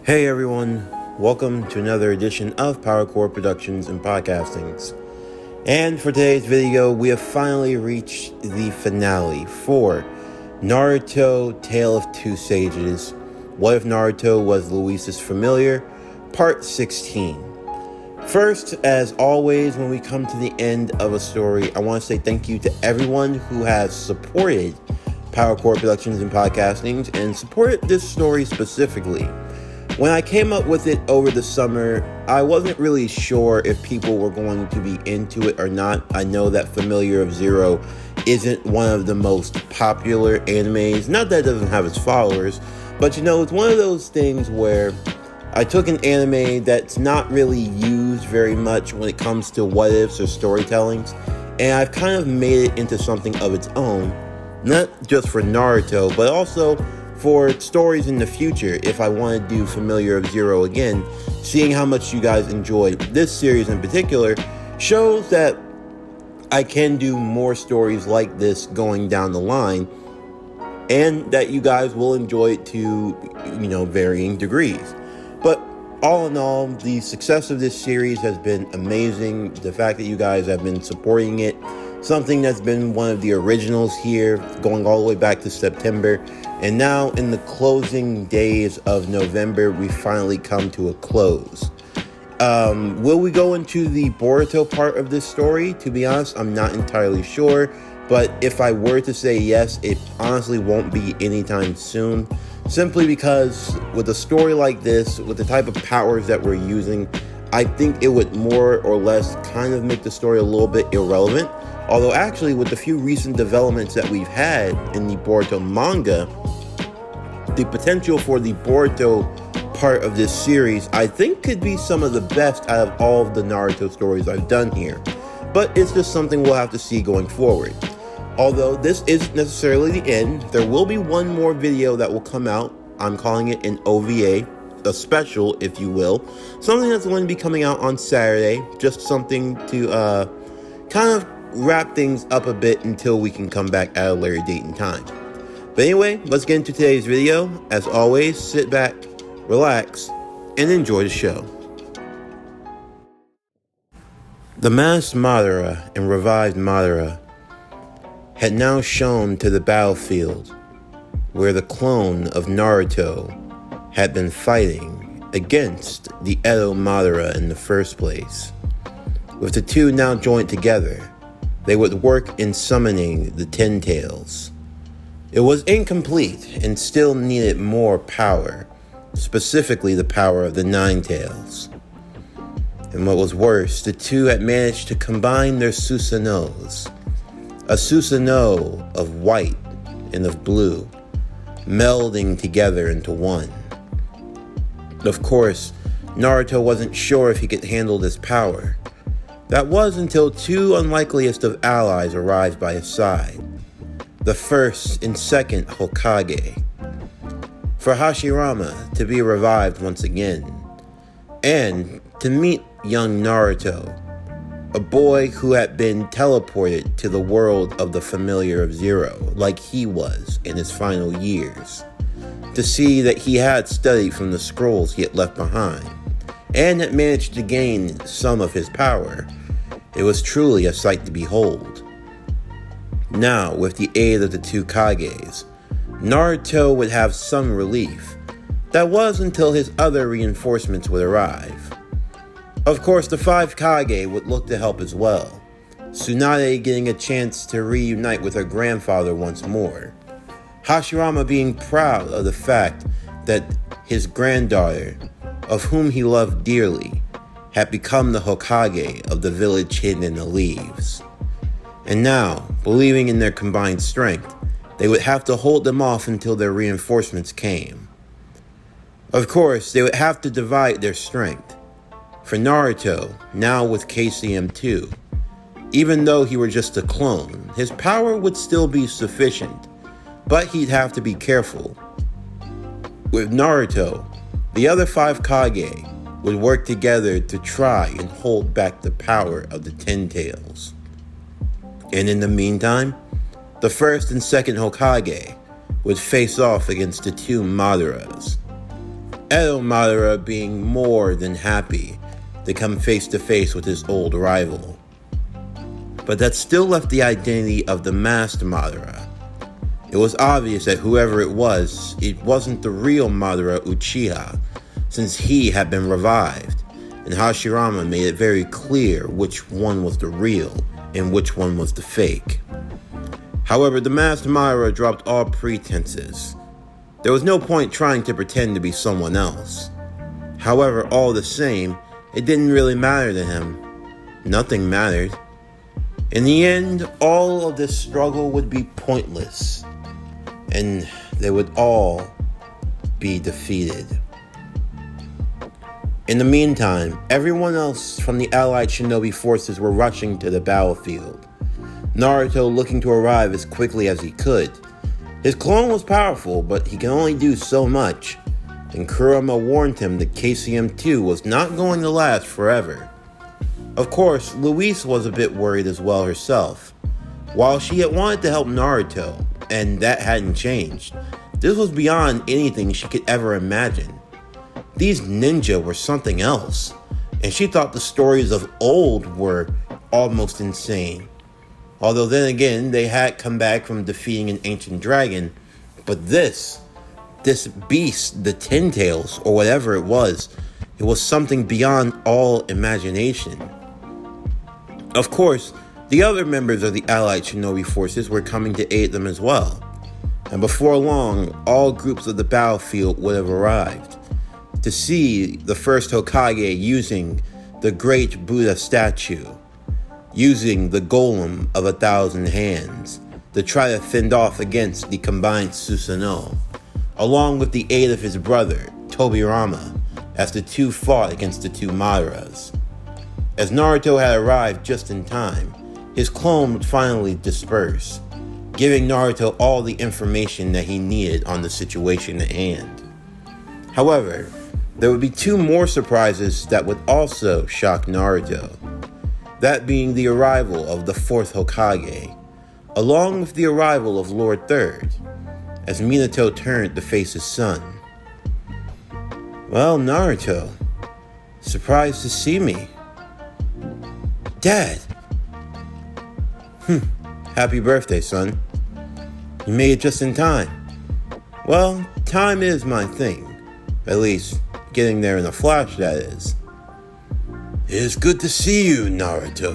Hey everyone, welcome to another edition of PowerCore Productions and Podcastings. And for today's video, we have finally reached the finale for Naruto Tale of Two Sages. What if Naruto was Louise's familiar? Part 16. First, as always, when we come to the end of a story, I want to say thank you to everyone who has supported PowerCore Productions and Podcastings and supported this story specifically. When I came up with it over the summer, I wasn't really sure if people were going to be into it or not. I know that Familiar of Zero isn't one of the most popular animes. Not that it doesn't have its followers, but it's one of those things where I took an anime that's not really used very much when it comes to what ifs or storytellings, and I've kind of made it into something of its own, not just for Naruto, but also for stories in the future. If I want to do Familiar of Zero again, seeing how much you guys enjoyed this series in particular shows that I can do more stories like this going down the line, and that you guys will enjoy it to, varying degrees. But all in all, the success of this series has been amazing. The fact that you guys have been supporting it, something that's been one of the originals here, going all the way back to September. And now in the closing days of November, we finally come to a close. Will we go into the Boruto part of this story? To be honest, I'm not entirely sure. But if I were to say yes, it honestly won't be anytime soon. Simply because with a story like this, with the type of powers that we're using, I think it would more or less kind of make the story a little bit irrelevant. Although actually, with the few recent developments that we've had in the Boruto manga, the potential for the Boruto part of this series, I think, could be some of the best out of all of the Naruto stories I've done here. But it's just something we'll have to see going forward. Although this isn't necessarily the end, there will be one more video that will come out. I'm calling it an OVA, a special, if you will. Something that's going to be coming out on Saturday. Just something to kind of wrap things up a bit until we can come back at a later date and time. But anyway, let's get into today's video. As always, sit back, relax, and enjoy the show. The masked Madara and revived Madara had now shown to the battlefield where the clone of Naruto had been fighting against the Edo Madara in the first place. With the two now joined together, they would work in summoning the Ten Tails. It was incomplete and still needed more power, specifically the power of the Nine Tails. And what was worse, the two had managed to combine their Susanos, a Susanoo of white and of blue, melding together into one. Of course, Naruto wasn't sure if he could handle this power. That was until two unlikeliest of allies arrived by his side. The first and second Hokage. For Hashirama to be revived once again. And to meet young Naruto, a boy who had been teleported to the world of the Familiar of Zero, like he was in his final years. To see that he had studied from the scrolls he had left behind, and had managed to gain some of his power. It was truly a sight to behold. Now, with the aid of the two Kages, Naruto would have some relief. That was until his other reinforcements would arrive. Of course, the five Kage would look to help as well, Tsunade getting a chance to reunite with her grandfather once more. Hashirama being proud of the fact that his granddaughter, of whom he loved dearly, had become the Hokage of the village hidden in the leaves. And now, believing in their combined strength, they would have to hold them off until their reinforcements came. Of course, they would have to divide their strength. For Naruto, now with KCM2, even though he were just a clone, his power would still be sufficient, but he'd have to be careful. With Naruto, the other 5 Kage would work together to try and hold back the power of the Ten Tails. And in the meantime, the first and second Hokage would face off against the 2 Maduras. Edo Madara being more than happy to come face to face with his old rival. But that still left the identity of the masked Madara. It was obvious that whoever it wasn't the real Madara Uchiha, since he had been revived, and Hashirama made it very clear which one was the real and which one was the fake. However, the masked Madara dropped all pretenses. There was no point trying to pretend to be someone else. However, all the same, it didn't really matter to him. Nothing mattered. In the end, all of this struggle would be pointless, and they would all be defeated. In the meantime, everyone else from the allied shinobi forces were rushing to the battlefield. Naruto looking to arrive as quickly as he could. His clone was powerful, but he can only do so much, and Kurama warned him that KCM2 was not going to last forever. Of course, Louise was a bit worried as well herself. While she had wanted to help Naruto, and that hadn't changed, this was beyond anything she could ever imagine. These ninja were something else, and she thought the stories of old were almost insane. Although then again, they had come back from defeating an ancient dragon, but this beast, the Ten Tails, or whatever it was something beyond all imagination. Of course, the other members of the allied shinobi forces were coming to aid them as well, and before long, all groups of the battlefield would have arrived to see the first Hokage using the great Buddha statue, using the golem of 1,000 hands to try to fend off against the combined Susanoo, along with the aid of his brother, Tobirama, as the 2 fought against the 2 Maduras. As Naruto had arrived just in time, his clone would finally disperse, giving Naruto all the information that he needed on the situation at hand. However, there would be 2 more surprises that would also shock Naruto. That being the arrival of the 4th Hokage, along with the arrival of Lord Third, as Minato turned to face his son. "Well, Naruto, surprised to see me." "Dad!" "Happy birthday, son. You made it just in time." "Well, time is my thing. At least, getting there in a flash, that is." "It is good to see you, Naruto."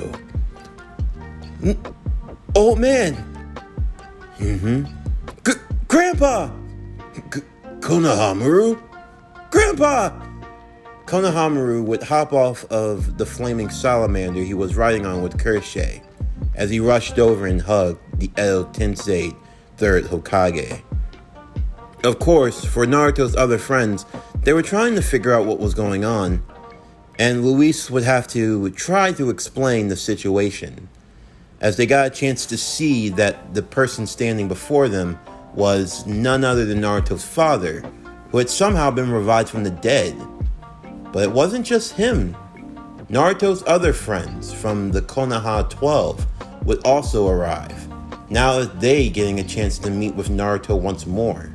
"Old man." "Grandpa!" "Konohamaru?" "Grandpa!" Konohamaru would hop off of the flaming salamander he was riding on with Kirsche as he rushed over and hugged the Edo Tensei 3rd Hokage. Of course, for Naruto's other friends, they were trying to figure out what was going on, and Louise would have to try to explain the situation, as they got a chance to see that the person standing before them was none other than Naruto's father, who had somehow been revived from the dead. But it wasn't just him. Naruto's other friends from the Konoha 12 would also arrive, now that they getting a chance to meet with Naruto once more.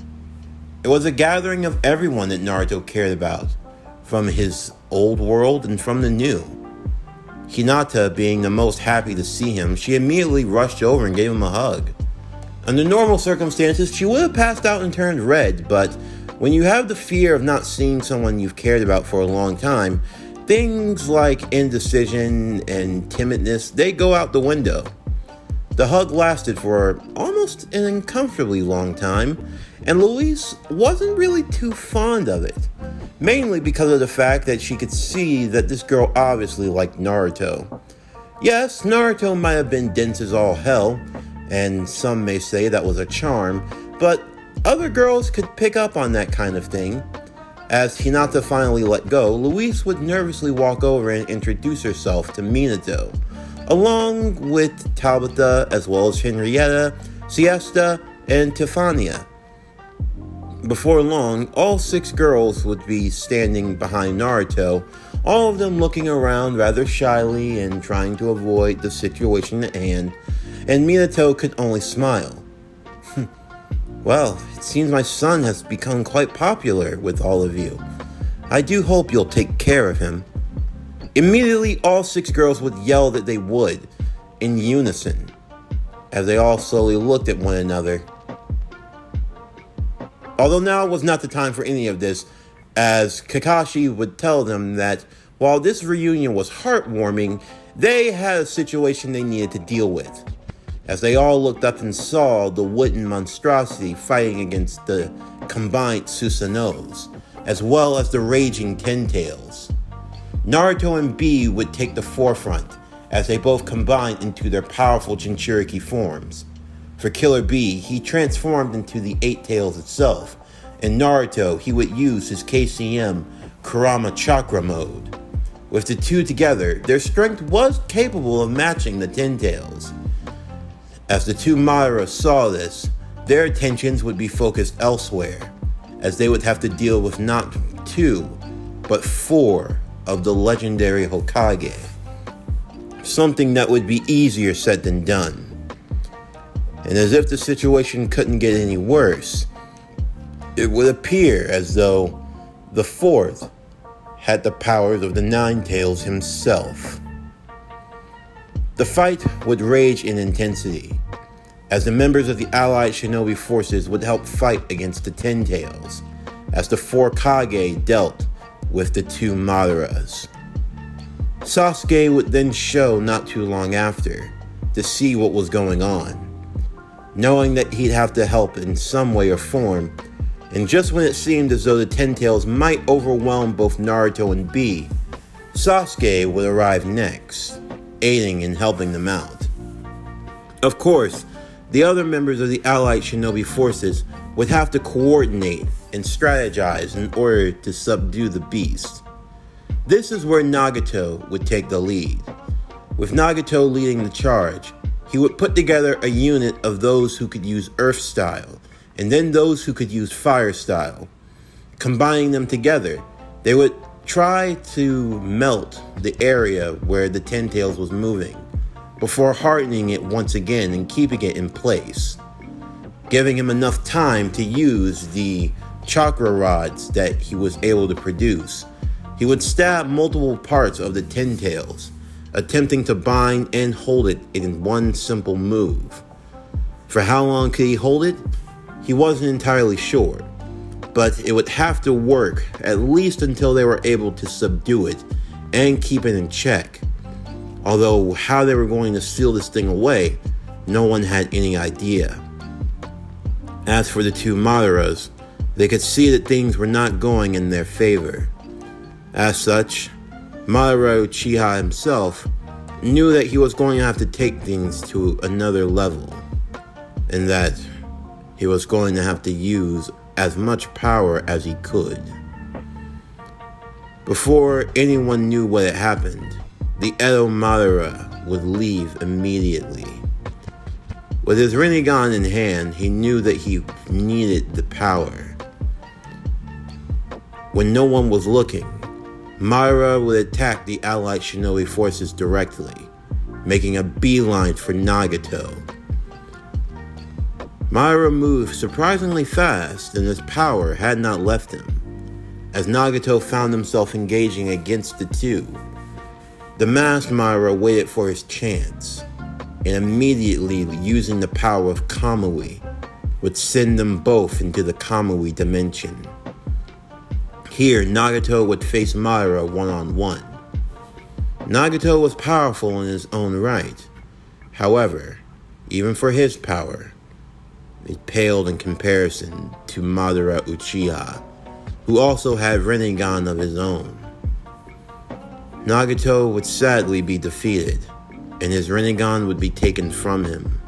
It was a gathering of everyone that Naruto cared about, from his old world and from the new. Hinata being the most happy to see him, she immediately rushed over and gave him a hug. Under normal circumstances, she would have passed out and turned red, but when you have the fear of not seeing someone you've cared about for a long time, things like indecision and timidness, they go out the window. The hug lasted for almost an uncomfortably long time, and Louise wasn't really too fond of it, mainly because of the fact that she could see that this girl obviously liked Naruto. Yes, Naruto might have been dense as all hell, and some may say that was a charm, but other girls could pick up on that kind of thing. As Hinata finally let go, Louise would nervously walk over and introduce herself to Minato, along with Tabitha as well as Henrietta, Siesta, and Tifania. Before long, all 6 girls would be standing behind Naruto, all of them looking around rather shyly and trying to avoid the situation at hand, and Minato could only smile. Well, it seems my son has become quite popular with all of you. I do hope you'll take care of him. Immediately, all 6 girls would yell that they would, in unison, as they all slowly looked at one another. Although now was not the time for any of this, as Kakashi would tell them that while this reunion was heartwarming, they had a situation they needed to deal with. As they all looked up and saw the wooden monstrosity fighting against the combined Susanos, as well as the raging Ten Tails. Naruto and Bee would take the forefront, as they both combined into their powerful Jinchuriki forms. For Killer Bee, he transformed into the 8 Tails itself, and Naruto, he would use his KCM Kurama Chakra mode. With the two together, their strength was capable of matching the Ten Tails. As the two Madara saw this, their attentions would be focused elsewhere, as they would have to deal with not 2, but 4 of the legendary Hokage. Something that would be easier said than done. And as if the situation couldn't get any worse, it would appear as though the 4th had the powers of the Nine Tails himself. The fight would rage in intensity, as the members of the allied shinobi forces would help fight against the Ten Tails, as the 4 Kage dealt with the 2 Madaras. Sasuke would then show not too long after, to see what was going on, knowing that he'd have to help in some way or form, and just when it seemed as though the Ten Tails might overwhelm both Naruto and Bee, Sasuke would arrive next, aiding and helping them out. Of course, the other members of the allied shinobi forces would have to coordinate and strategize in order to subdue the beast. This is where Nagato would take the lead. With Nagato leading the charge, he would put together a unit of those who could use Earth style, and then those who could use Fire style. Combining them together, they would try to melt the area where the Ten Tails was moving, before hardening it once again and keeping it in place, giving him enough time to use the chakra rods that he was able to produce. He would stab multiple parts of the Ten Tails, attempting to bind and hold it in one simple move. For how long could he hold it? He wasn't entirely sure, but it would have to work at least until they were able to subdue it and keep it in check. Although how they were going to seal this thing away, no one had any idea. As for the 2 Madaras, they could see that things were not going in their favor. As such, Madara Uchiha himself knew that he was going to have to take things to another level, and that he was going to have to use as much power as he could. Before anyone knew what had happened, the Edo Madara would leave immediately. With his Rinnegan in hand, he knew that he needed the power. When no one was looking, Madara would attack the allied shinobi forces directly, making a beeline for Nagato. Madara moved surprisingly fast, and his power had not left him, as Nagato found himself engaging against the two. The masked Madara waited for his chance, and immediately using the power of Kamui, would send them both into the Kamui dimension. Here, Nagato would face Madara one-on-one. Nagato was powerful in his own right. However, even for his power, it paled in comparison to Madara Uchiha, who also had Rinnegan of his own. Nagato would sadly be defeated, and his Rinnegan would be taken from him,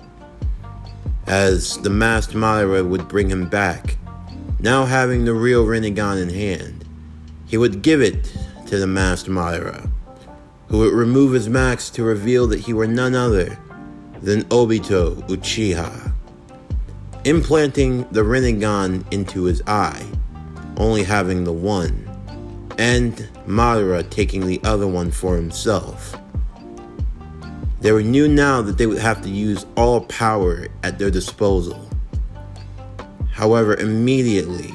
as the masked Madara would bring him back, now having the real Rinnegan in hand, he would give it to the masked Madara, who would remove his mask to reveal that he were none other than Obito Uchiha, implanting the Rinnegan into his eye, only having the one, and Madara taking the other one for himself. They knew now that they would have to use all power at their disposal. However, immediately,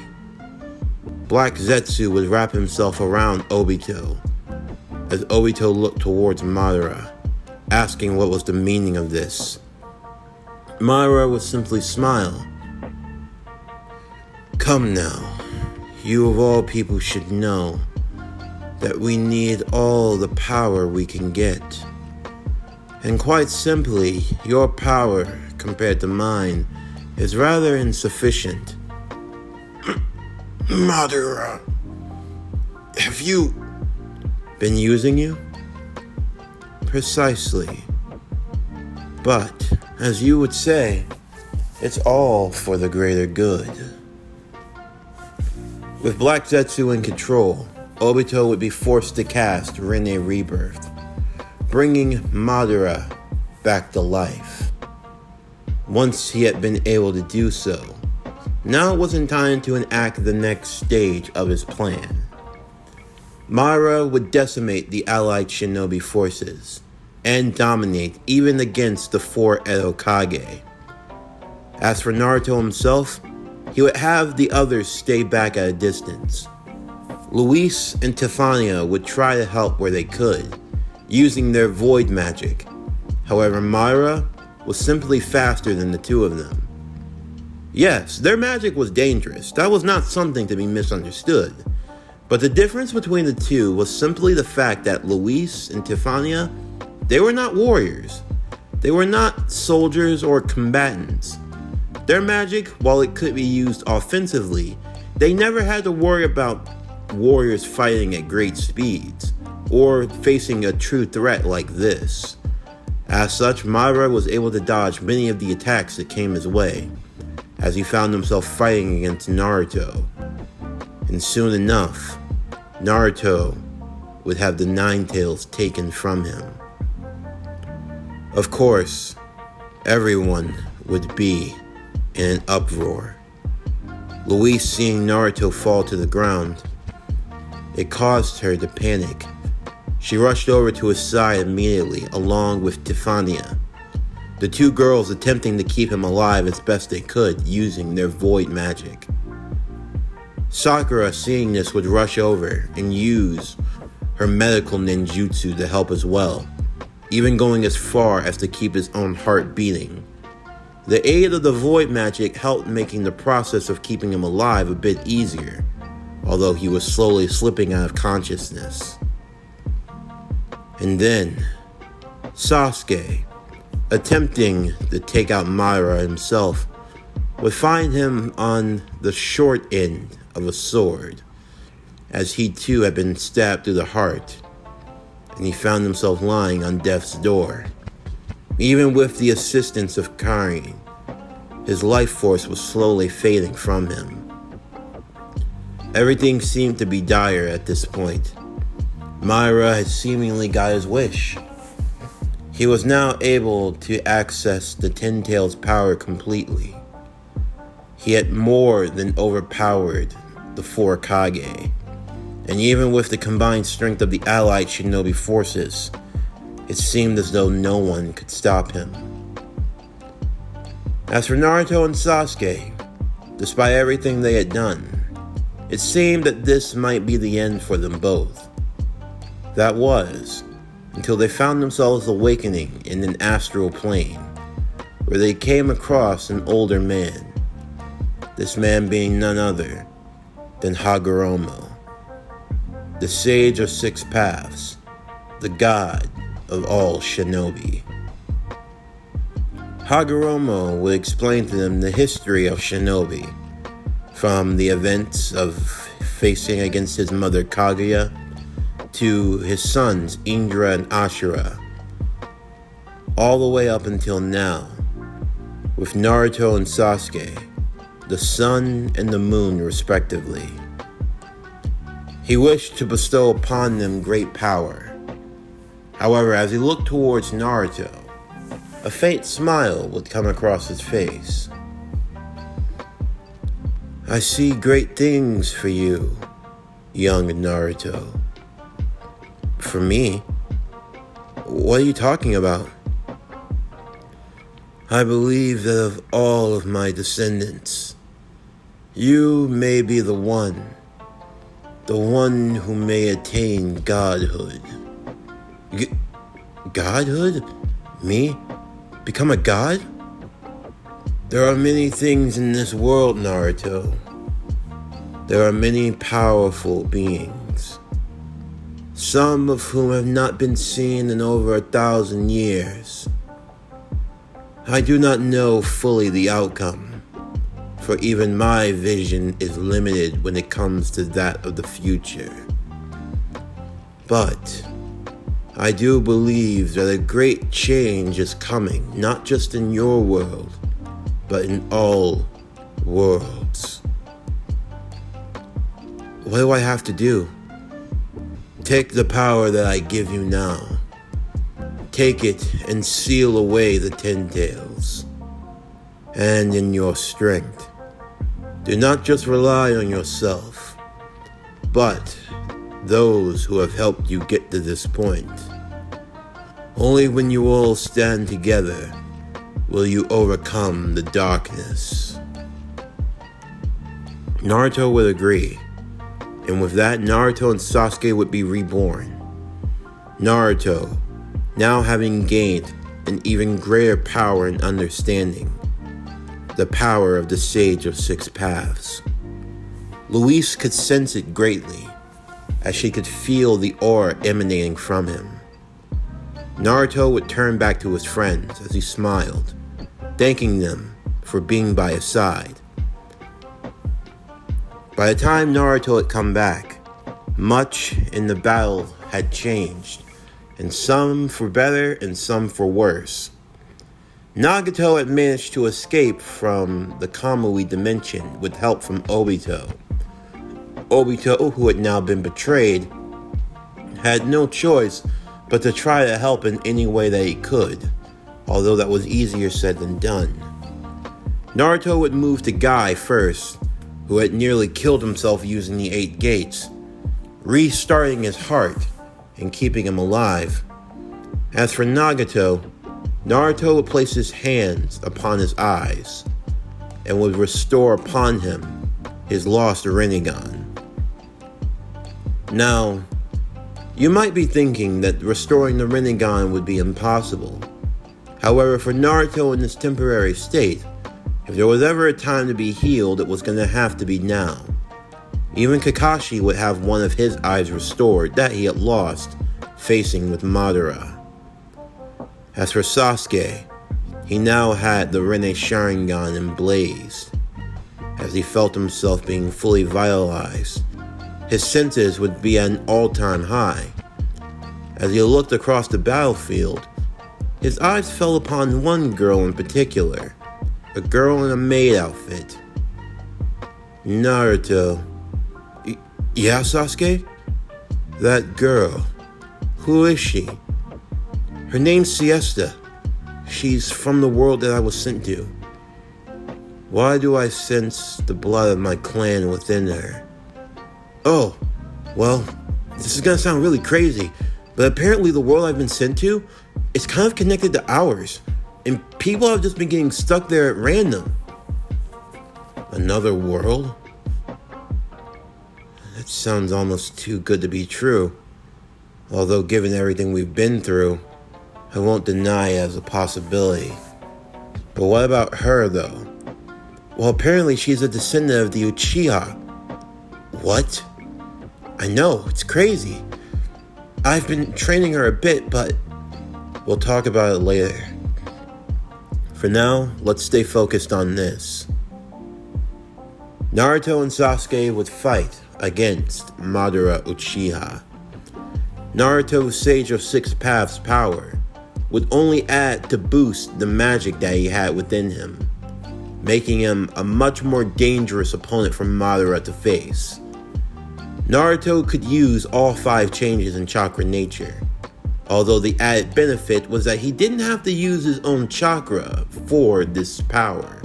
Black Zetsu would wrap himself around Obito, as Obito looked towards Madara, asking what was the meaning of this. Madara would simply smile. "Come now, you of all people should know that we need all the power we can get. And quite simply, your power, compared to mine, is rather insufficient." "Madara, have you been using you?" "Precisely. But, as you would say, it's all for the greater good." With Black Zetsu in control, Obito would be forced to cast Rinne Rebirth, bringing Madara back to life. Once he had been able to do so, now it wasn't time to enact the next stage of his plan. Madara would decimate the allied shinobi forces and dominate even against the 4 Edo Kage. As for Naruto himself, he would have the others stay back at a distance. Louise and Tiffania would try to help where they could, using their void magic. However, Madara was simply faster than the two of them. Yes, their magic was dangerous. That was not something to be misunderstood. But the difference between the two was simply the fact that Louise and Tiffania, they were not warriors. They were not soldiers or combatants. Their magic, while it could be used offensively, they never had to worry about warriors fighting at great speeds, or facing a true threat like this. As such, Madara was able to dodge many of the attacks that came his way, as he found himself fighting against Naruto. And soon enough, Naruto would have the Nine Tails taken from him. Of course, everyone would be in an uproar. Louise seeing Naruto fall to the ground, it caused her to panic. She rushed over to his side immediately, along with Tiffania, the two girls attempting to keep him alive as best they could using their void magic. Sakura, seeing this, would rush over and use her medical ninjutsu to help as well, even going as far as to keep his own heart beating. The aid of the void magic helped making the process of keeping him alive a bit easier, although he was slowly slipping out of consciousness. And then, Sasuke, attempting to take out Madara himself, would find him on the short end of a sword, as he too had been stabbed through the heart, and he found himself lying on death's door. Even with the assistance of Karin, his life force was slowly fading from him. Everything seemed to be dire at this point. Madara had seemingly got his wish. He was now able to access the Ten Tails' power completely. He had more than overpowered the 4 Kage, and even with the combined strength of the allied shinobi forces, it seemed as though no one could stop him. As for Naruto and Sasuke, despite everything they had done, it seemed that this might be the end for them both. That was, until they found themselves awakening in an astral plane, where they came across an older man, this man being none other than Hagoromo, the sage of 6 paths, the god of all shinobi. Hagoromo would explain to them the history of shinobi, from the events of facing against his mother Kaguya, to his sons Indra and Ashura, all the way up until now, with Naruto and Sasuke, the sun and the moon respectively. He wished to bestow upon them great power. However, as he looked towards Naruto, a faint smile would come across his face. I see great things for you, young Naruto. For me? What are you talking about? I believe that of all of my descendants, you may be the one who may attain godhood. Godhood? Me? Become a god? There are many things in this world, Naruto. There are many powerful beings, some of whom have not been seen in over 1,000 years. I do not know fully the outcome, for even my vision is limited when it comes to that of the future. But I do believe that a great change is coming, not just in your world, but in all worlds. What do I have to do? Take the power that I give you now. Take it and seal away the 10 tails. And in your strength, do not just rely on yourself, but those who have helped you get to this point. Only when you all stand together will you overcome the darkness. Naruto would agree, and with that, Naruto and Sasuke would be reborn. Naruto, now having gained an even greater power and understanding, the power of the Sage of Six Paths. Louise could sense it greatly, as she could feel the aura emanating from him. Naruto would turn back to his friends as he smiled, thanking them for being by his side. By the time Naruto had come back, much in the battle had changed, and some for better and some for worse. Nagato had managed to escape from the Kamui dimension with help from Obito. Obito, who had now been betrayed, had no choice but to try to help in any way that he could, although that was easier said than done. Naruto would move to Guy first, who had nearly killed himself using the 8 gates, restarting his heart and keeping him alive. As for Nagato, Naruto would place his hands upon his eyes and would restore upon him his lost Rinnegan. Now, you might be thinking that restoring the Rinnegan would be impossible. However, for Naruto in this temporary state, if there was ever a time to be healed, it was going to have to be now. Even Kakashi would have one of his eyes restored that he had lost, facing with Madara. As for Sasuke, he now had the Rinne Sharingan emblazed. As he felt himself being fully vitalized, his senses would be at an all-time high. As he looked across the battlefield, his eyes fell upon one girl in particular, a girl in a maid outfit. Naruto. Yeah, Sasuke? That girl. Who is she? Her name's Siesta. She's from the world that I was sent to. Why do I sense the blood of my clan within her? Oh, well, this is gonna sound really crazy, but apparently the world I've been sent to is kind of connected to ours, and people have just been getting stuck there at random. Another world? That sounds almost too good to be true. Although given everything we've been through, I won't deny it as a possibility. But what about her, though? Well, apparently she's a descendant of the Uchiha. What? I know, it's crazy. I've been training her a bit, but we'll talk about it later. For now, let's stay focused on this. Naruto and Sasuke would fight against Madara Uchiha. Naruto's Sage of Six Paths power would only add to boost the magic that he had within him, making him a much more dangerous opponent for Madara to face. Naruto could use all 5 changes in chakra nature, although the added benefit was that he didn't have to use his own chakra for this power.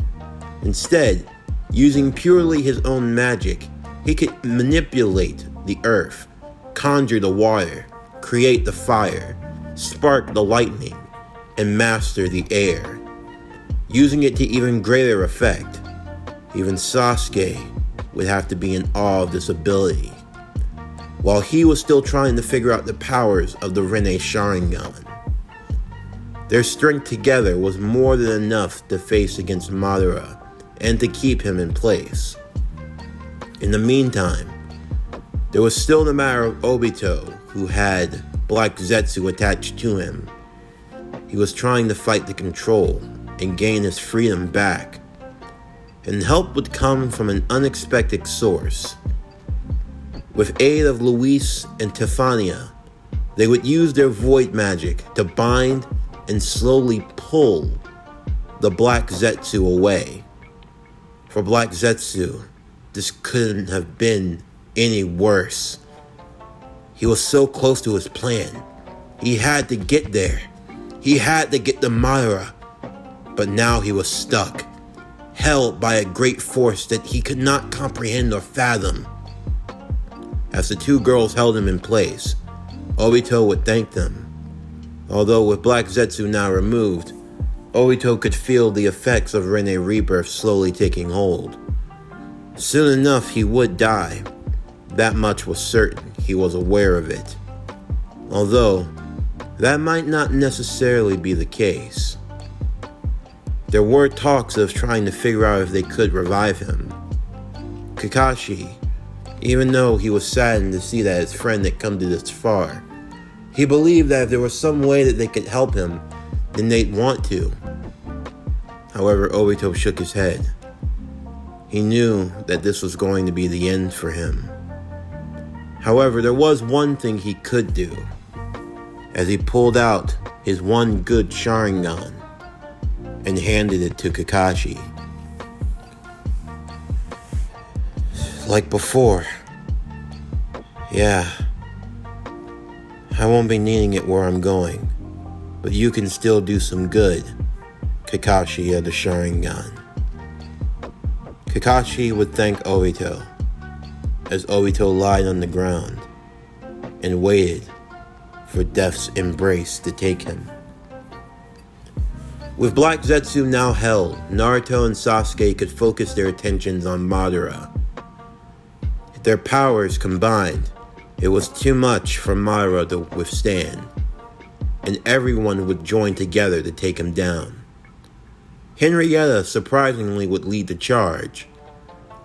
Instead, using purely his own magic, he could manipulate the earth, conjure the water, create the fire, spark the lightning, and master the air, using it to even greater effect. Even Sasuke would have to be in awe of this ability, while he was still trying to figure out the powers of the Rinne Sharingan. Their strength together was more than enough to face against Madara and to keep him in place. In the meantime, there was still the matter of Obito, who had Black Zetsu attached to him. He was trying to fight the control and gain his freedom back, and help would come from an unexpected source. With aid of Louise and Tefania, they would use their void magic to bind and slowly pull the Black Zetsu away. For Black Zetsu, this couldn't have been any worse. He was so close to his plan. He had to get there. He had to get to Madara. But now he was stuck, held by a great force that he could not comprehend or fathom. As the 2 girls held him in place, Obito would thank them. Although with Black Zetsu now removed, Obito could feel the effects of Rinne Rebirth slowly taking hold. Soon enough he would die. That much was certain. He was aware of it. Although, that might not necessarily be the case. There were talks of trying to figure out if they could revive him. Kakashi, even though he was saddened to see that his friend had come to this far, he believed that if there was some way that they could help him, then they'd want to. However, Obito shook his head. He knew that this was going to be the end for him. However, there was one thing he could do, as he pulled out his one good Sharingan and handed it to Kakashi. Like before. Yeah. I won't be needing it where I'm going, but you can still do some good, Kakashi of the Sharingan. Kakashi would thank Obito, as Obito lied on the ground and waited for death's embrace to take him. With Black Zetsu now held, Naruto and Sasuke could focus their attentions on Madara. Their powers combined, it was too much for Madara to withstand, and everyone would join together to take him down. Henrietta surprisingly would lead the charge,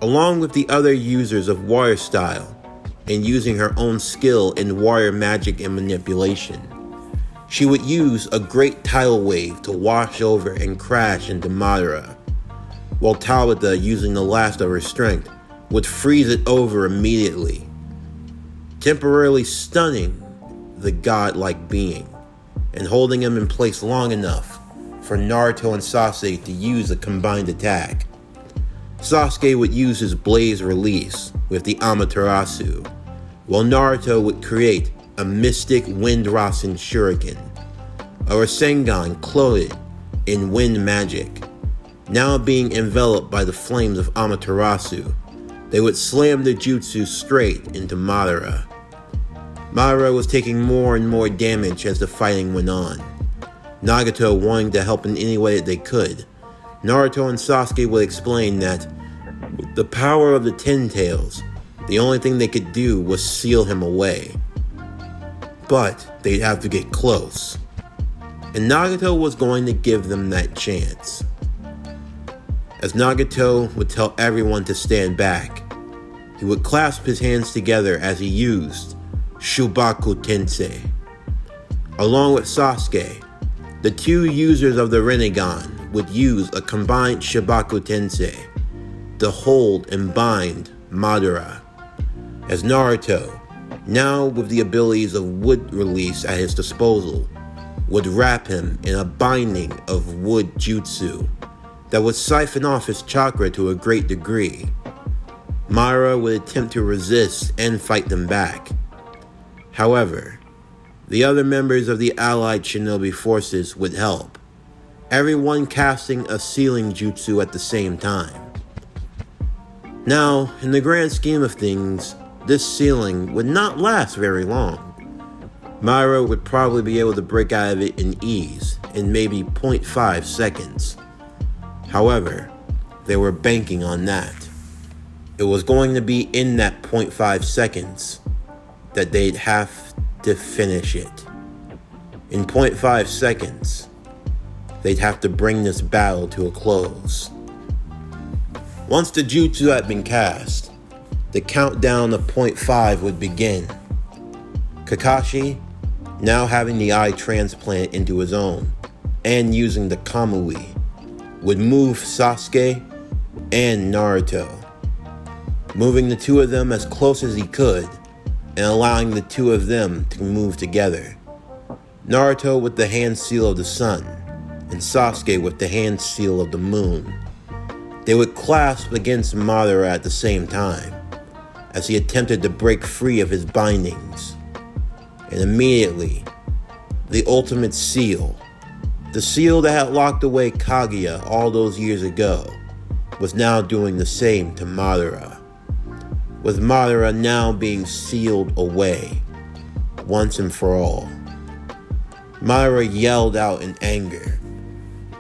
along with the other users of Water Style, and using her own skill in water magic and manipulation. She would use a great tidal wave to wash over and crash into Madara, while Tabata, using the last of her strength, would freeze it over immediately, temporarily stunning the godlike being, and holding him in place long enough for Naruto and Sasuke to use a combined attack. Sasuke would use his Blaze release with the Amaterasu, while Naruto would create a mystic Wind Rasen Shuriken, a Rasengan clothed in wind magic. Now being enveloped by the flames of Amaterasu, they would slam the jutsu straight into Madara. Madara was taking more and more damage as the fighting went on, Nagato wanting to help in any way that they could. Naruto and Sasuke would explain that with the power of the Ten Tails, the only thing they could do was seal him away. But they'd have to get close. And Nagato was going to give them that chance. As Nagato would tell everyone to stand back, he would clasp his hands together as he used Shubaku Tensei. Along with Sasuke, the 2 users of the Rinnegan would use a combined Shubaku Tensei to hold and bind Madara, as Naruto, now with the abilities of wood release at his disposal, would wrap him in a binding of wood jutsu that would siphon off his chakra to a great degree. Madara would attempt to resist and fight them back. However, the other members of the allied shinobi forces would help, everyone casting a sealing jutsu at the same time. Now, in the grand scheme of things, this sealing would not last very long. Madara would probably be able to break out of it in ease, in maybe 0.5 seconds. However, they were banking on that. It was going to be in that 0.5 seconds that they'd have to finish it. In 0.5 seconds, they'd have to bring this battle to a close. Once the jutsu had been cast, the countdown of 0.5 would begin. Kakashi, now having the eye transplant into his own, and using the Kamui, would move Sasuke and Naruto, moving the two of them as close as he could, and allowing the two of them to move together. Naruto with the hand seal of the sun, and Sasuke with the hand seal of the moon. They would clasp against Madara at the same time, as he attempted to break free of his bindings. And immediately, the ultimate seal, the seal that had locked away Kaguya all those years ago, was now doing the same to Madara, with Madara now being sealed away, once and for all. Madara yelled out in anger,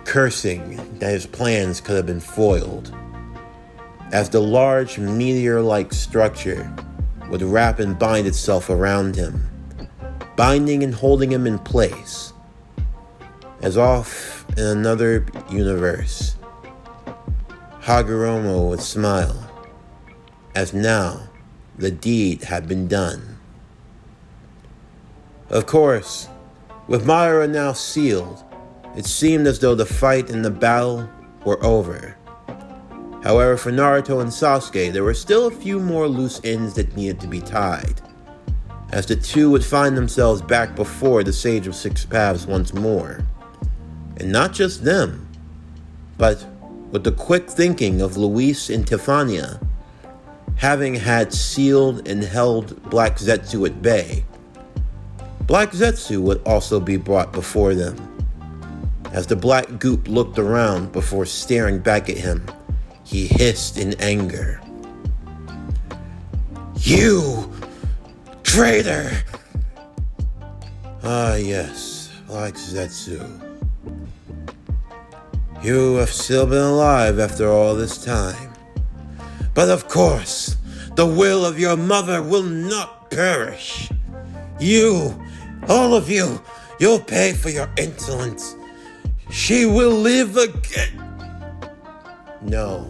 cursing that his plans could have been foiled, as the large meteor-like structure would wrap and bind itself around him, binding and holding him in place, as off in another universe, Hagoromo would smile, as now the deed had been done. Of course, with Madara now sealed, it seemed as though the fight and the battle were over. However, for Naruto and Sasuke, there were still a few more loose ends that needed to be tied, as the two would find themselves back before the Sage of Six Paths once more. And not just them, but with the quick thinking of Louise and Tiffania, having had sealed and held Black Zetsu at bay, Black Zetsu would also be brought before them, as the black goop looked around before staring back at him. He hissed in anger. "You traitor!" Ah yes, Black Zetsu. You have still been alive after all this time. But of course, the will of your mother will not perish. You, all of you, you'll pay for your insolence. She will live again. No.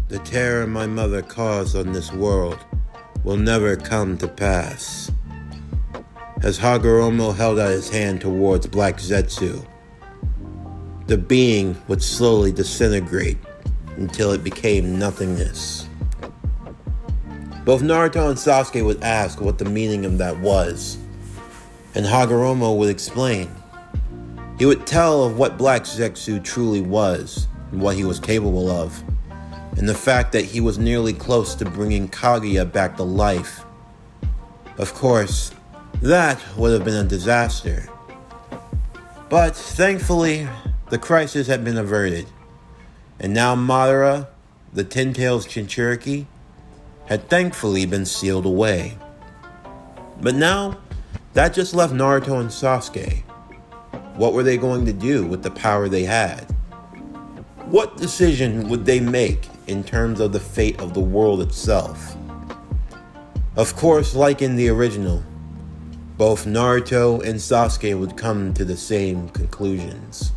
The terror my mother caused on this world will never come to pass. As Hagoromo held out his hand towards Black Zetsu, the being would slowly disintegrate until it became nothingness. Both Naruto and Sasuke would ask what the meaning of that was, and Hagoromo would explain. He would tell of what Black Zetsu truly was and what he was capable of, and the fact that he was nearly close to bringing Kaguya back to life. Of course, that would have been a disaster. But thankfully, the crisis had been averted, and now Madara, the Ten Tails Jinchuriki, had thankfully been sealed away. But now, that just left Naruto and Sasuke. What were they going to do with the power they had? What decision would they make in terms of the fate of the world itself? Of course, like in the original, both Naruto and Sasuke would come to the same conclusions,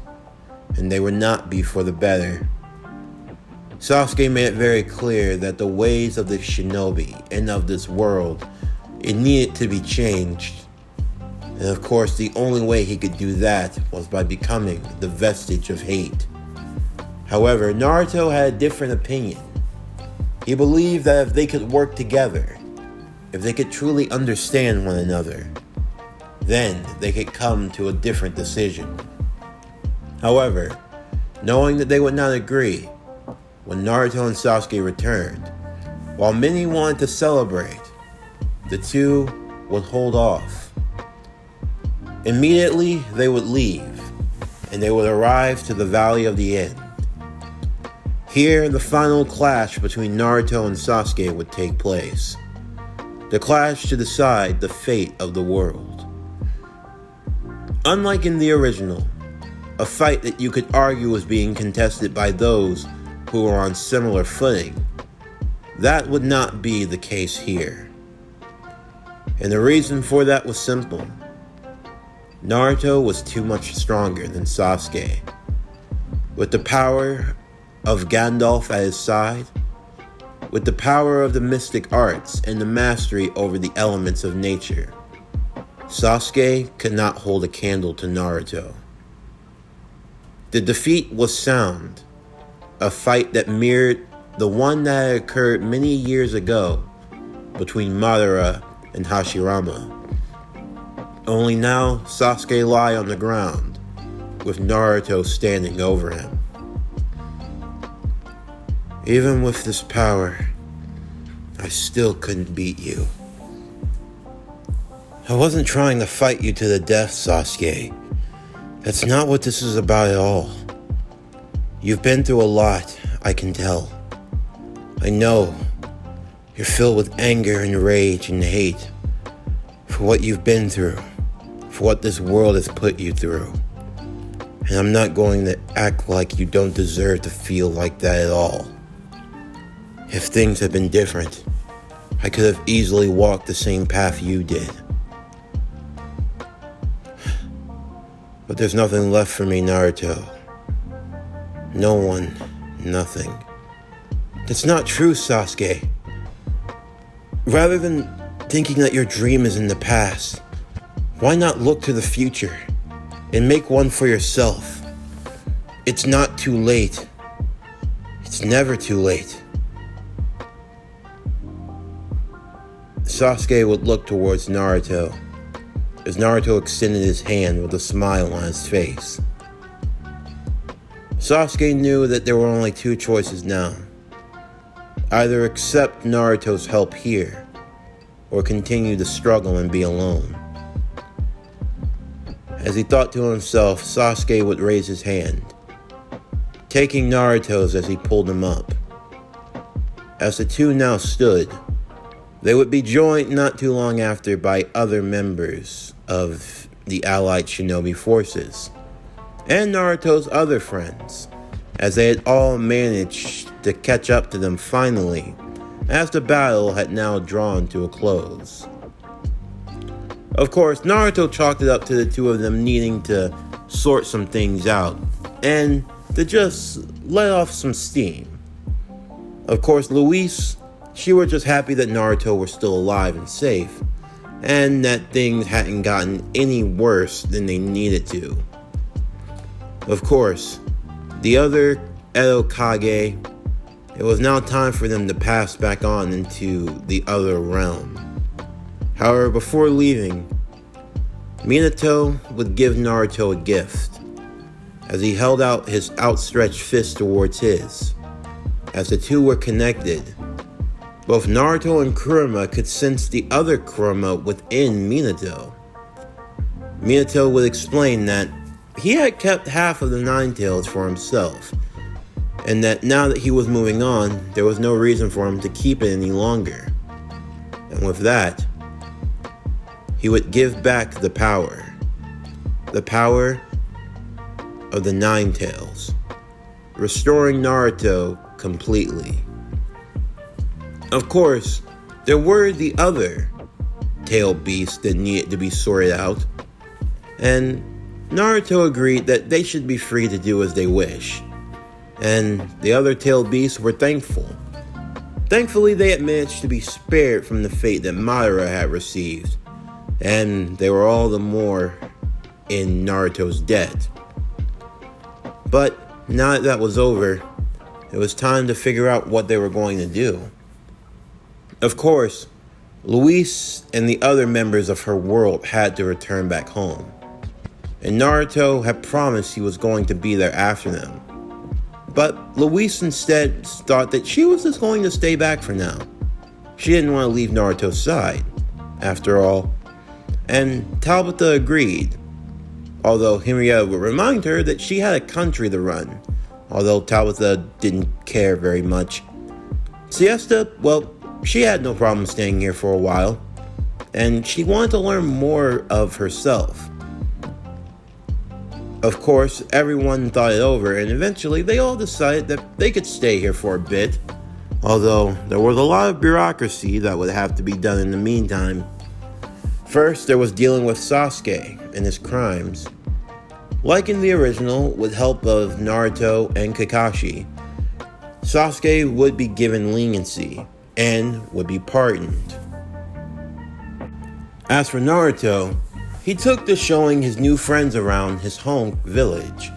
and they would not be for the better. Sasuke made it very clear that the ways of the shinobi and of this world, it needed to be changed. And of course, the only way he could do that was by becoming the vestige of hate. However, Naruto had a different opinion. He believed that if they could work together, if they could truly understand one another, then they could come to a different decision. However, knowing that they would not agree, when Naruto and Sasuke returned, While many wanted to celebrate, the two would hold off. Immediately, they would leave, and they would arrive to the Valley of the End. Here, the final clash between Naruto and Sasuke would take place. The clash to decide the fate of the world. Unlike in the original, a fight that you could argue was being contested by those who were on similar footing, that would not be the case here. And the reason for that was simple. Naruto was too much stronger than Sasuke. With the power of Gandalf at his side, with the power of the mystic arts and the mastery over the elements of nature, Sasuke could not hold a candle to Naruto. The defeat was sound, a fight that mirrored the one that had occurred many years ago between Madara and Hashirama. Only now, Sasuke lay on the ground, with Naruto standing over him. Even with this power, I still couldn't beat you. I wasn't trying to fight you to the death, Sasuke. That's not what this is about at all. You've been through a lot, I can tell. I know you're filled with anger and rage and hate for what you've been through, for what this world has put you through. And I'm not going to act like you don't deserve to feel like that at all. If things had been different, I could have easily walked the same path you did. But there's nothing left for me, Naruto. No one, nothing. That's not true, Sasuke. Rather than thinking that your dream is in the past, why not look to the future and make one for yourself? It's not too late. It's never too late. Sasuke would look towards Naruto as Naruto extended his hand with a smile on his face. Sasuke knew that there were only two choices now. Either accept Naruto's help here, or continue to struggle and be alone. As he thought to himself, Sasuke would raise his hand, taking Naruto's as he pulled him up. As the two now stood, they would be joined not too long after by other members of the allied shinobi forces, and Naruto's other friends, as they had all managed to catch up to them finally, as the battle had now drawn to a close. Of course, Naruto chalked it up to the two of them needing to sort some things out, and to just let off some steam. Of course, Louise, she was just happy that Naruto was still alive and safe, and that things hadn't gotten any worse than they needed to. Of course, the other Edo Kage, it was now time for them to pass back on into the other realm. However, before leaving, Minato would give Naruto a gift, as he held out his outstretched fist towards his. As the two were connected, both Naruto and Kurama could sense the other Kurama within Minato. Minato would explain that he had kept half of the Nine Tails for himself, and that now that he was moving on, there was no reason for him to keep it any longer. And with that, he would give back the power of the Nine Tails, restoring Naruto completely. Of course, there were the other tail beasts that needed to be sorted out, and Naruto agreed that they should be free to do as they wish, and the other tail beasts were thankful. Thankfully, they had managed to be spared from the fate that Madara had received, and they were all the more in Naruto's debt. But now that that was over, it was time to figure out what they were going to do. Of course, Louise and the other members of her world had to return back home, and Naruto had promised he was going to be there after them. But Louise instead thought that she was just going to stay back for now, She didn't want to leave Naruto's side, after all. And Tabitha agreed, although Henrietta would remind her that she had a country to run, although Tabitha didn't care very much. Siesta, well, she had no problem staying here for a while, and she wanted to learn more of herself. Of course, everyone thought it over, and eventually they all decided that they could stay here for a bit, although there was a lot of bureaucracy that would have to be done in the meantime. First, there was dealing with Sasuke and his crimes. Like in the original, with help of Naruto and Kakashi, Sasuke would be given leniency and would be pardoned. As for Naruto, he took to showing his new friends around his home village,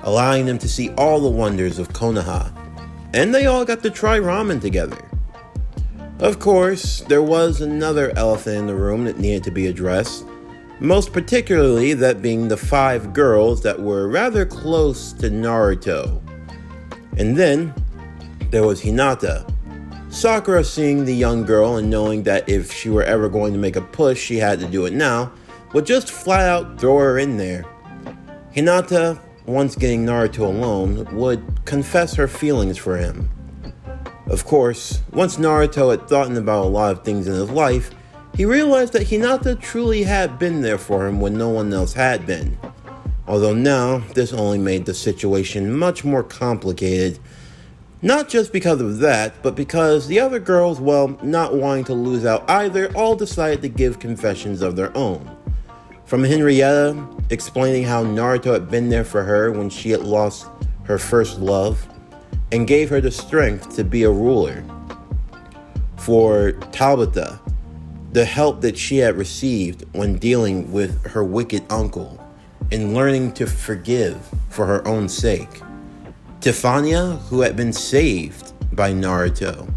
allowing them to see all the wonders of Konoha, and they all got to try ramen together. Of course, there was another elephant in the room that needed to be addressed, most particularly that being the 5 girls that were rather close to Naruto. And then, there was Hinata. Sakura seeing the young girl and knowing that if she were ever going to make a push, she had to do it now, would just flat out throw her in there. Hinata, once getting Naruto alone, would confess her feelings for him. Of course, once Naruto had thought about a lot of things in his life, he realized that Hinata truly had been there for him when no one else had been. Although now, this only made the situation much more complicated. Not just because of that, but because the other girls, well, not wanting to lose out either, all decided to give confessions of their own. From Henrietta explaining how Naruto had been there for her when she had lost her first love, and gave her the strength to be a ruler. For Tabitha, the help that she had received when dealing with her wicked uncle, and learning to forgive for her own sake. Tiffania, who had been saved by Naruto.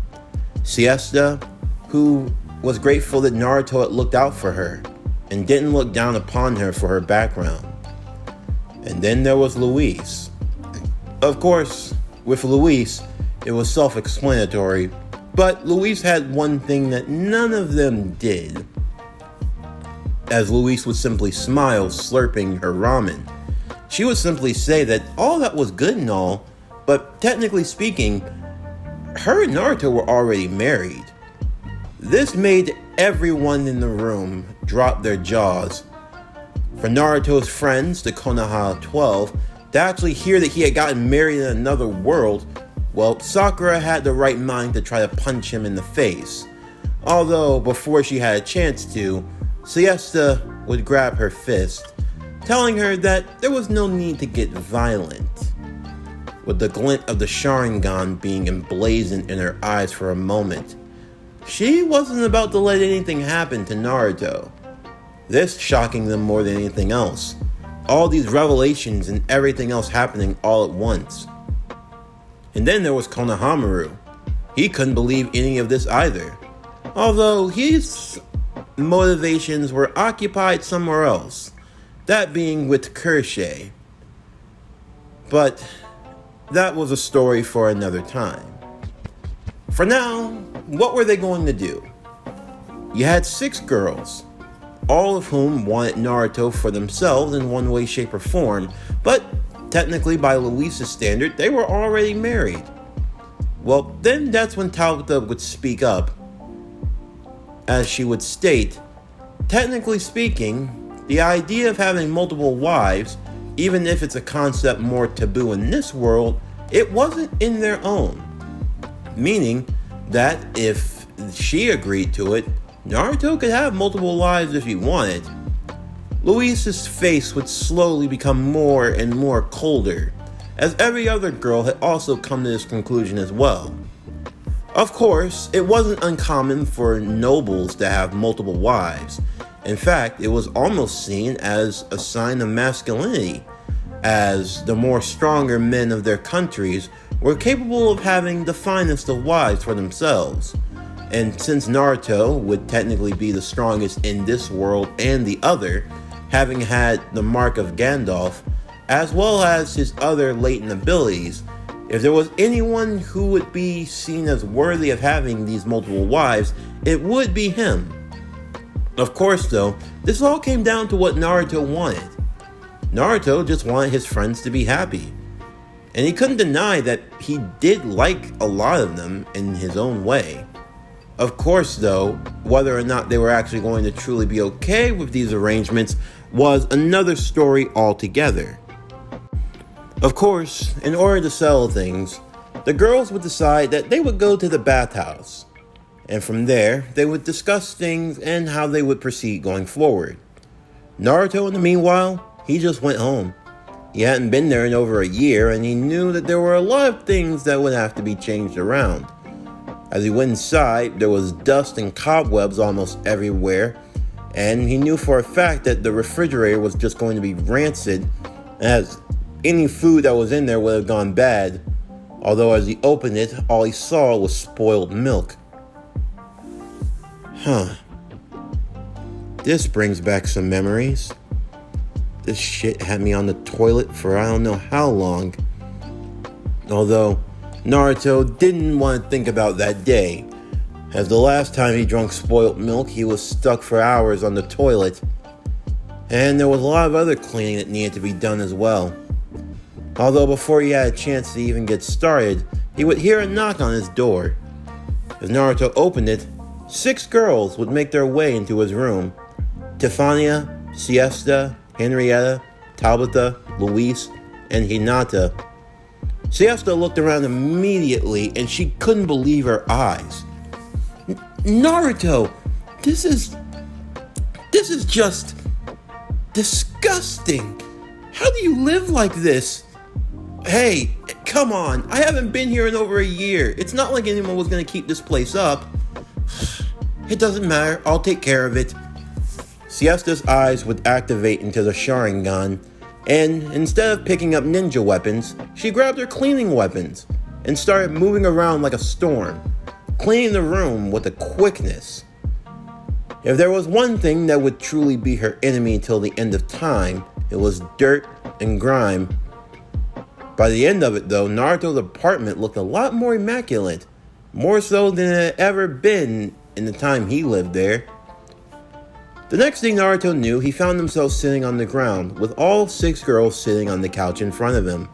Siesta, who was grateful that Naruto had looked out for her and didn't look down upon her for her background. And then there was Louise. Of course, with Louise, it was self-explanatory, but Louise had one thing that none of them did, as Louise would simply smile, slurping her ramen. She would simply say that all that was good and all, but technically speaking, her and Naruto were already married. This made everyone in the room drop their jaws. For Naruto's friends, the Konoha 12, to actually hear that he had gotten married in another world, well, Sakura had the right mind to try to punch him in the face. Although, before she had a chance to, Siesta would grab her fist, telling her that there was no need to get violent. With the glint of the Sharingan being emblazoned in her eyes for a moment, she wasn't about to let anything happen to Naruto. This shocking them more than anything else. All these revelations and everything else happening all at once. And then there was Konohamaru. He couldn't believe any of this either, although his motivations were occupied somewhere else, that being with Kurshay. But that was a story for another time. For now, what were they going to do? You had 6 girls, all of whom wanted Naruto for themselves in one way, shape, or form, but technically by Louise's standard, they were already married. Well, then that's when Tabitha would speak up, as she would state, technically speaking, the idea of having multiple wives, even if it's a concept more taboo in this world, it wasn't in their own. Meaning that if she agreed to it, Naruto could have multiple wives if he wanted. Louise's face would slowly become more and more colder, as every other girl had also come to this conclusion as well. Of course, it wasn't uncommon for nobles to have multiple wives. In fact, it was almost seen as a sign of masculinity, as the more stronger men of their countries were capable of having the finest of wives for themselves. And since Naruto would technically be the strongest in this world and the other, having had the mark of Gandalf, as well as his other latent abilities, If there was anyone who would be seen as worthy of having these multiple wives, it would be him. Of course, though, this all came down to what Naruto wanted. Naruto just wanted his friends to be happy. And he couldn't deny that he did like a lot of them in his own way. Of course, though, whether or not they were actually going to truly be okay with these arrangements was another story altogether. Of course, in order to settle things, the girls would decide that they would go to the bathhouse. And from there, they would discuss things and how they would proceed going forward. Naruto, in the meanwhile, he just went home. He hadn't been there in over a year, and he knew that there were a lot of things that would have to be changed around. As he went inside, there was dust and cobwebs almost everywhere, and he knew for a fact that the refrigerator was just going to be rancid, as any food that was in there would have gone bad. Although as he opened it, all he saw was spoiled milk. This brings back some memories. This shit had me on the toilet for I don't know how long. Although, Naruto didn't want to think about that day, as the last time he drank spoiled milk, he was stuck for hours on the toilet. And there was a lot of other cleaning that needed to be done as well. Although before he had a chance to even get started, he would hear a knock on his door. As Naruto opened it, 6 girls would make their way into his room. Tiffania, Siesta, Henrietta, Tabitha, Louise, and Hinata. Siesta looked around immediately and she couldn't believe her eyes. Naruto, this is just disgusting. How do you live like this? Hey, come on, I haven't been here in over a year. It's not like anyone was gonna keep this place up. It doesn't matter, I'll take care of it. Siesta's eyes would activate into the Sharingan, and instead of picking up ninja weapons, she grabbed her cleaning weapons and started moving around like a storm, cleaning the room with a quickness. If there was one thing that would truly be her enemy till the end of time, it was dirt and grime. By the end of it though, Naruto's apartment looked a lot more immaculate, more so than it had ever been in the time he lived there. The next thing Naruto knew, he found himself sitting on the ground, with all 6 girls sitting on the couch in front of him.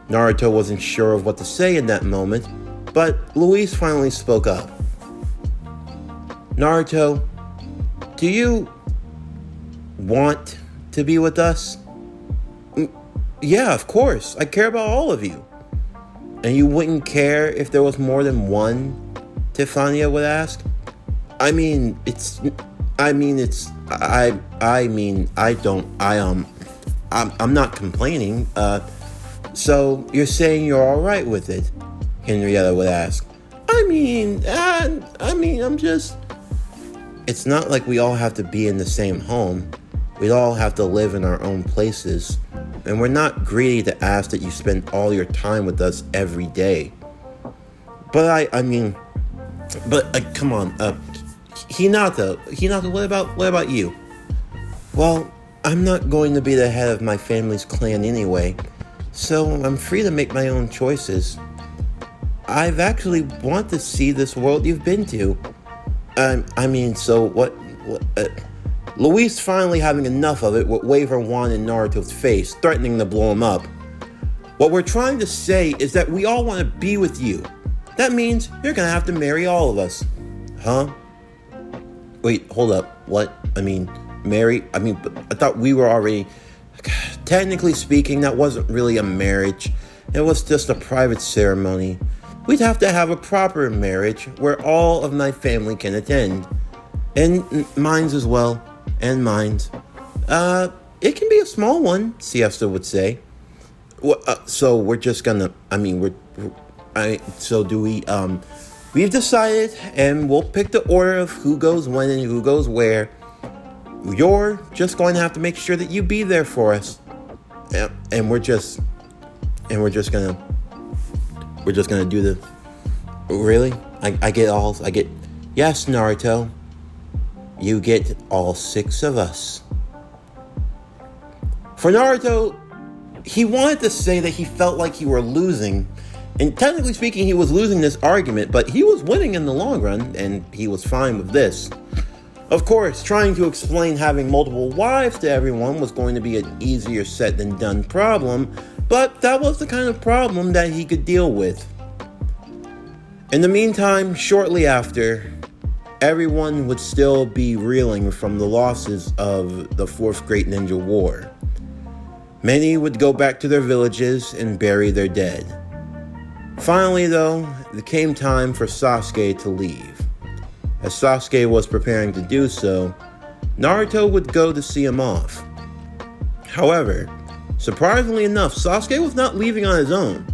Naruto wasn't sure of what to say in that moment, but Louise finally spoke up. Naruto, do you want to be with us? Yeah, of course. I care about all of you. And you wouldn't care if there was more than one? Tiffania would ask. I'm not complaining. So you're saying you're all right with it? Henrietta would ask. It's not like we all have to be in the same home. We'd all have to live in our own places. And we're not greedy to ask that you spend all your time with us every day. But come on, Hinata, what about you? Well, I'm not going to be the head of my family's clan anyway, so I'm free to make my own choices. I've actually wanted to see this world you've been to. So what? Louise, finally having enough of it, would wave her wand in Naruto's face, threatening to blow him up. What we're trying to say is that we all want to be with you. That means you're gonna have to marry all of us. Huh? Wait, hold up. What? Marry? But I thought we were already... Technically speaking, that wasn't really a marriage. It was just a private ceremony. We'd have to have a proper marriage where all of my family can attend. And mine's as well. And mine's. It can be a small one, Siesta would say. So we're just gonna... We've decided, and we'll pick the order of who goes when and who goes where. You're just going to have to make sure that you be there for us. And we're just gonna do the... Really? I get... Yes, Naruto. You get all 6 of us. For Naruto, he wanted to say that he felt like he were losing. And technically speaking, he was losing this argument, but he was winning in the long run, and he was fine with this. Of course, trying to explain having multiple wives to everyone was going to be an easier said than done problem, but that was the kind of problem that he could deal with. In the meantime, shortly after, everyone would still be reeling from the losses of the Fourth Great Ninja War. Many would go back to their villages and bury their dead. Finally, though, it came time for Sasuke to leave. As Sasuke was preparing to do so, Naruto would go to see him off. However, surprisingly enough, Sasuke was not leaving on his own.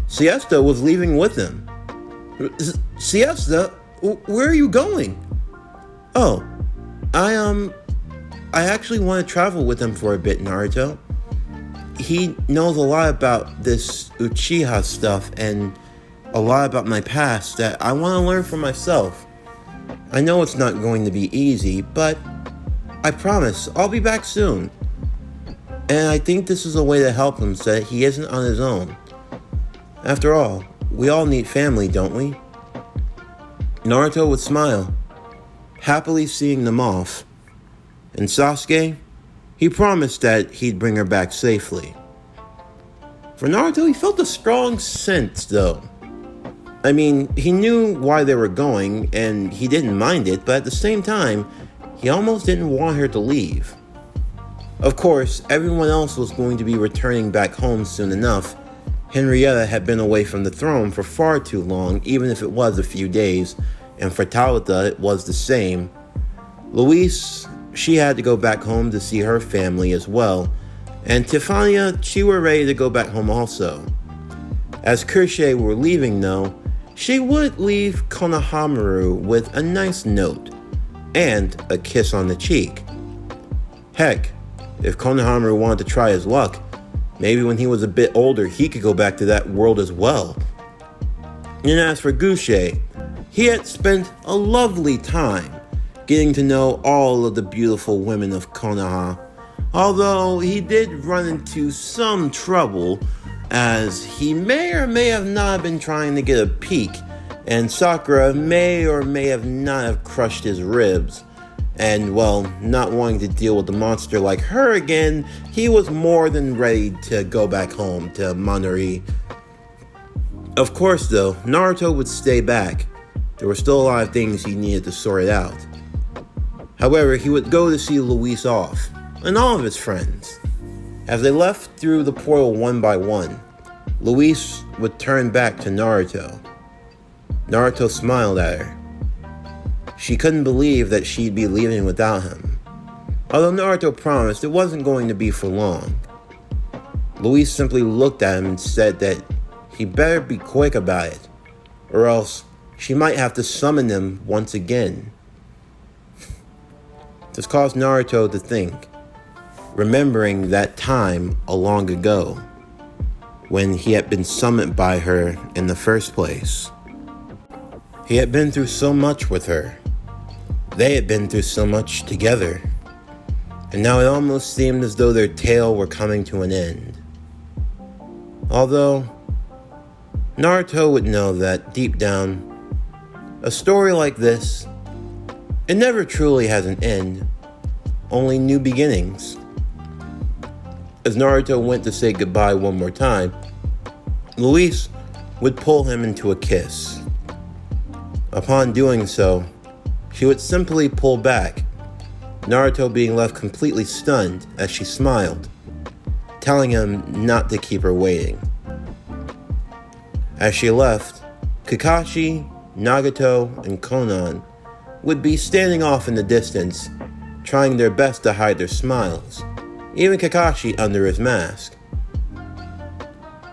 Siesta was leaving with him. Siesta? Where are you going? Oh, I actually want to travel with him for a bit, Naruto. He knows a lot about this Uchiha stuff and a lot about my past that I want to learn for myself. I know it's not going to be easy, but I promise I'll be back soon. And I think this is a way to help him so that he isn't on his own. After all, we all need family, don't we? Naruto would smile, happily seeing them off. And Sasuke, he promised that he'd bring her back safely. For Naruto, he felt a strong sense, though. I mean, he knew why they were going, and he didn't mind it, but at the same time, he almost didn't want her to leave. Of course, everyone else was going to be returning back home soon enough. Henrietta had been away from the throne for far too long, even if it was a few days, and for Talitha, it was the same. Louise, she had to go back home to see her family as well, and Tifania, she were ready to go back home also. As Kurshay were leaving though, she would leave Konohamaru with a nice note, and a kiss on the cheek. Heck, if Konohamaru wanted to try his luck, maybe when he was a bit older he could go back to that world as well. And as for Gushe, he had spent a lovely time getting to know all of the beautiful women of Konoha, although he did run into some trouble as he may or may have not been trying to get a peek, and Sakura may or may have not have crushed his ribs. And, well, not wanting to deal with a monster like her again, he was more than ready to go back home to Monori. Of course, though, Naruto would stay back. There were still a lot of things he needed to sort out. However, he would go to see Louise off, and all of his friends. As they left through the portal one by one, Louise would turn back to Naruto. Naruto smiled at her. She couldn't believe that she'd be leaving without him. Although Naruto promised it wasn't going to be for long. Louise simply looked at him and said that he better be quick about it, or else she might have to summon him once again. This caused Naruto to think, remembering that time a long ago, when he had been summoned by her in the first place. He had been through so much with her. They had been through so much together. And now it almost seemed as though their tale were coming to an end. Although, Naruto would know that deep down, a story like this, it never truly has an end, only new beginnings. As Naruto went to say goodbye one more time, Louise would pull him into a kiss. Upon doing so, she would simply pull back, Naruto being left completely stunned as she smiled, telling him not to keep her waiting. As she left, Kakashi, Nagato, and Konan would be standing off in the distance, trying their best to hide their smiles, even Kakashi under his mask.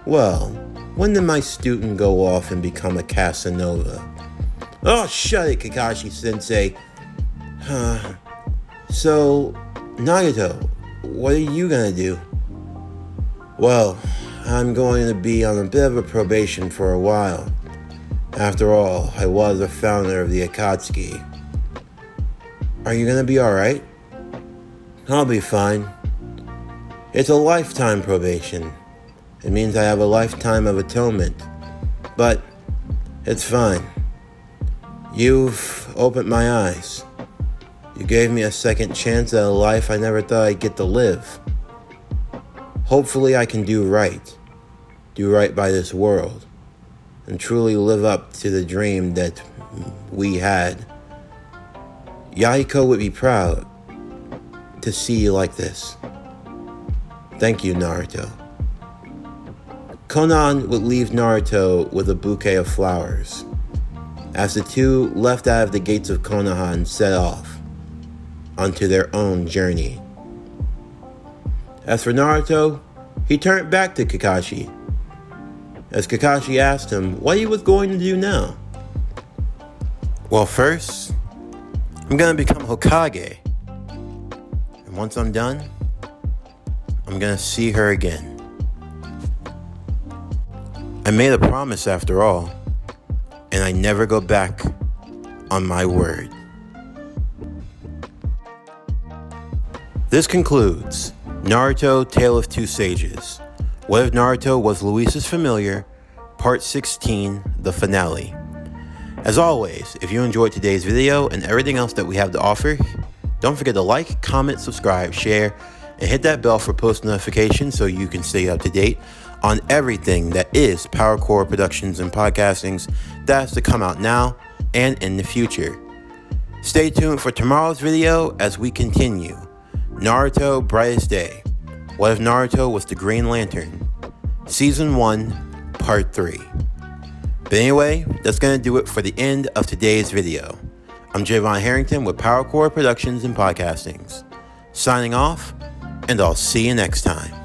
Well, when did my student go off and become a Casanova? Oh, shut it, Kakashi-sensei. So, Nagato, what are you gonna do? Well, I'm going to be on a bit of a probation for a while. After all, I was the founder of the Akatsuki. Are you gonna be alright? I'll be fine. It's a lifetime probation. It means I have a lifetime of atonement. But it's fine. You've opened my eyes. You gave me a second chance at a life I never thought I'd get to live. Hopefully I can do right by this world, and truly live up to the dream that we had. Yahiko would be proud to see you like this. Thank you, Naruto. Konan would leave Naruto with a bouquet of flowers as the two left out of the gates of Konoha and set off onto their own journey. As for Naruto, he turned back to Kakashi as Kakashi asked him what he was going to do now. Well, first, I'm gonna become Hokage. And once I'm done, I'm gonna see her again. I made a promise after all, and I never go back on my word. This concludes Naruto Tale of Two Sages. What if Naruto was Louise's familiar? Part 16, the finale. As always, if you enjoyed today's video and everything else that we have to offer, don't forget to like, comment, subscribe, share, and hit that bell for post notifications so you can stay up to date on everything that is PowerCore Productions and Podcastings that has to come out now and in the future. Stay tuned for tomorrow's video as we continue Naruto Brightest Day. What if Naruto was the Green Lantern? Season 1, Part 3. But anyway, that's going to do it for the end of today's video. I'm Javon Harrington with PowerCore Productions and Podcastings. Signing off, and I'll see you next time.